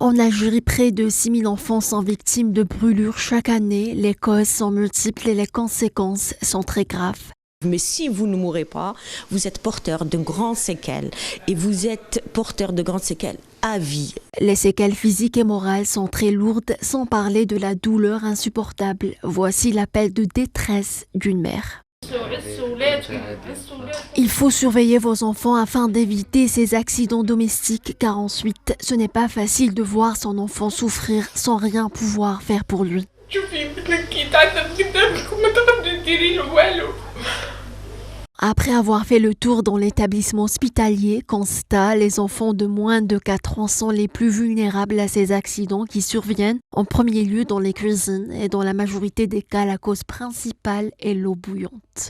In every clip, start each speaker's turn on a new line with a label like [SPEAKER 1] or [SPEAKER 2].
[SPEAKER 1] En Algérie, près de 6000 enfants sont victimes de brûlures chaque année. Les causes sont multiples et les conséquences sont très graves.
[SPEAKER 2] Mais si vous ne mourrez pas, vous êtes porteur de grandes séquelles. Et vous êtes porteur de grandes séquelles à vie.
[SPEAKER 1] Les séquelles physiques et morales sont très lourdes, sans parler de la douleur insupportable. Voici l'appel de détresse d'une mère. Il faut surveiller vos enfants afin d'éviter ces accidents domestiques, car ensuite, ce n'est pas facile de voir son enfant souffrir sans rien pouvoir faire pour lui. Après avoir fait le tour dans l'établissement hospitalier, constat, les enfants de moins de 4 ans sont les plus vulnérables à ces accidents qui surviennent en premier lieu dans les cuisines et dans la majorité des cas, la cause principale est l'eau bouillante.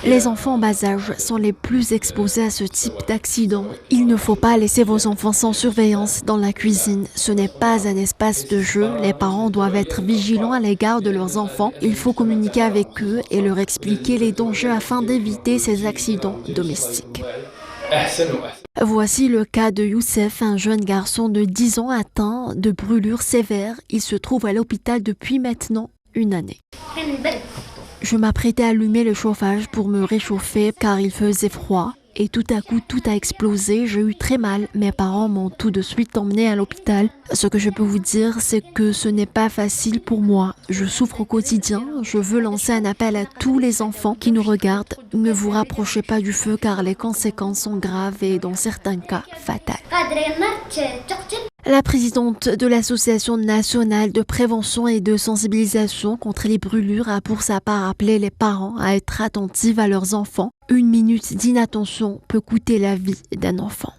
[SPEAKER 1] Les enfants en bas âge sont les plus exposés à ce type d'accident. Il ne faut pas laisser vos enfants sans surveillance dans la cuisine. Ce n'est pas un espace de jeu. Les parents doivent être vigilants à l'égard de leurs enfants. Il faut communiquer avec eux et leur expliquer les dangers afin d'éviter ces accidents domestiques. Voici le cas de Youssef, un jeune garçon de 10 ans atteint de brûlures sévères. Il se trouve à l'hôpital depuis maintenant une année. Je m'apprêtais à allumer le chauffage pour me réchauffer car il faisait froid. Et tout à coup, tout a explosé. J'ai eu très mal. Mes parents m'ont tout de suite emmené à l'hôpital. Ce que je peux vous dire, c'est que ce n'est pas facile pour moi. Je souffre au quotidien. Je veux lancer un appel à tous les enfants qui nous regardent. Ne vous rapprochez pas du feu car les conséquences sont graves et dans certains cas fatales. La présidente de l'Association nationale de prévention et de sensibilisation contre les brûlures a pour sa part appelé les parents à être attentifs à leurs enfants. Une minute d'inattention peut coûter la vie d'un enfant.